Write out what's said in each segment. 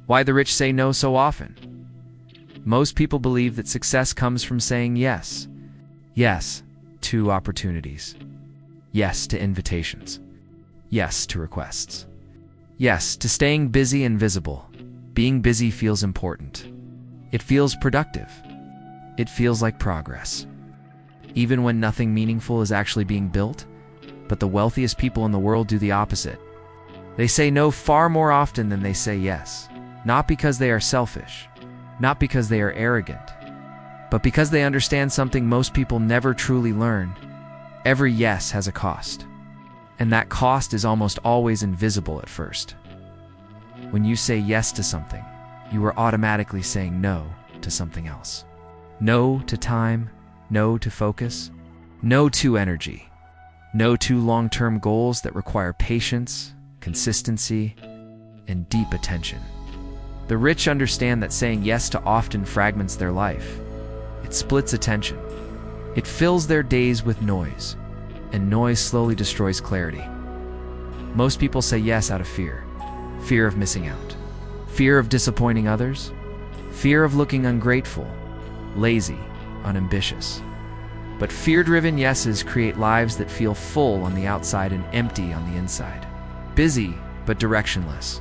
Why the rich say no so often? Most people believe that success comes from saying yes. Yes to opportunities. Yes to invitations. Yes to requests. Yes to staying busy and visible. Being busy feels important. It feels productive. It feels like progress. Even when nothing meaningful is actually being built, but the wealthiest people in the world do the opposite. They say no far more often than they say yes, not because they are selfish, not because they are arrogant, but because they understand something most people never truly learn. Every yes has a cost, and that cost is almost always invisible at first. When you say yes to something, you are automatically saying no to something else. No to time, no to focus, no to energy, no to long-term goals that require patience, consistency, and deep attention. The rich understand that saying yes to often fragments their life. It splits attention. It fills their days with noise, and noise slowly destroys clarity. Most people say yes out of fear. Fear of missing out. Fear of disappointing others. Fear of looking ungrateful, lazy, unambitious. But fear-driven yeses create lives that feel full on the outside and empty on the inside. Busy, but directionless.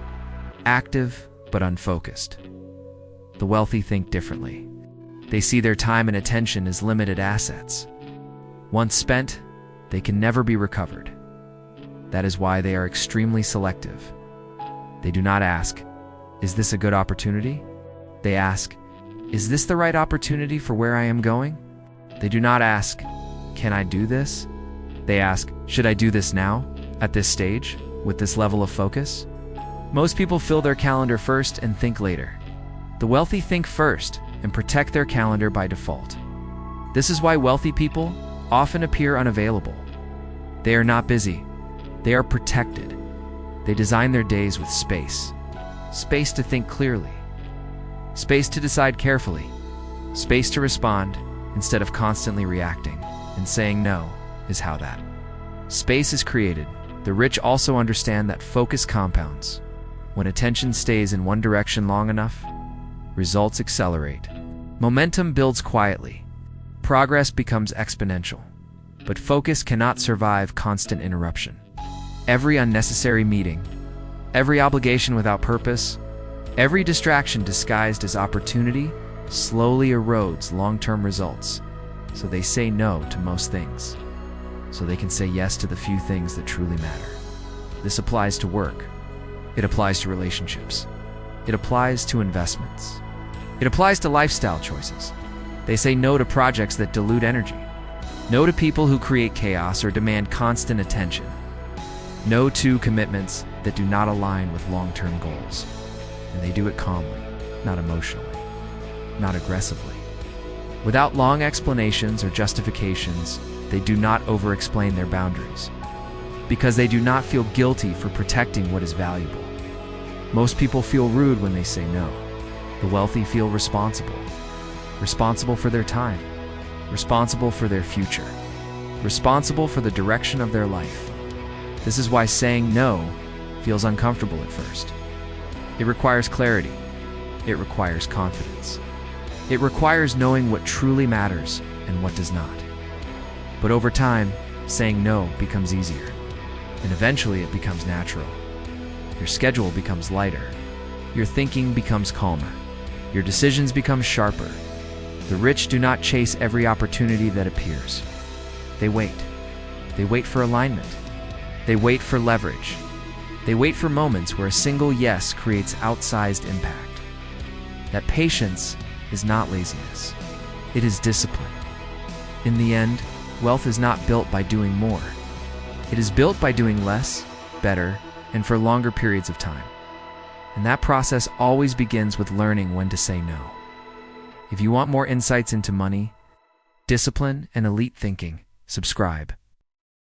Active, but unfocused. The wealthy think differently. They see their time and attention as limited assets. Once spent, they can never be recovered. That is why they are extremely selective. They do not ask, "Is this a good opportunity?" They ask, "Is this the right opportunity for where I am going?" They do not ask, "Can I do this?" They ask, "Should I do this now, at this stage, with this level of focus?" Most people fill their calendar first and think later. The wealthy think first and protect their calendar by default. This is why wealthy people often appear unavailable. They are not busy. They are protected. They design their days with space. Space to think clearly. Space to decide carefully. Space to respond instead of constantly reacting. And saying no is how that space is created. The rich also understand that focus compounds. When attention stays in one direction long enough, results accelerate. Momentum builds quietly. Progress becomes exponential. But focus cannot survive constant interruption. Every unnecessary meeting, every obligation without purpose, every distraction disguised as opportunity slowly erodes long-term results. So they say no to most things, so they can say yes to the few things that truly matter. This applies to work. It applies to relationships. It applies to investments. It applies to lifestyle choices. They say no to projects that dilute energy. No to people who create chaos or demand constant attention. No to commitments that do not align with long-term goals. And they do it calmly, not emotionally, not aggressively. Without long explanations or justifications, they do not over-explain their boundaries, because they do not feel guilty for protecting what is valuable. Most people feel rude when they say no. The wealthy feel responsible. Responsible for their time. Responsible for their future. Responsible for the direction of their life. This is why saying no feels uncomfortable at first. It requires clarity. It requires confidence. It requires knowing what truly matters and what does not. But over time, saying no becomes easier. And eventually it becomes natural. Your schedule becomes lighter. Your thinking becomes calmer. Your decisions become sharper. The rich do not chase every opportunity that appears. They wait. They wait for alignment. They wait for leverage. They wait for moments where a single yes creates outsized impact. That patience is not laziness. It is discipline. In the end, wealth is not built by doing more. It is built by doing less, better, and for longer periods of time. And that process always begins with learning when to say no. If you want more insights into money, discipline, and elite thinking, subscribe.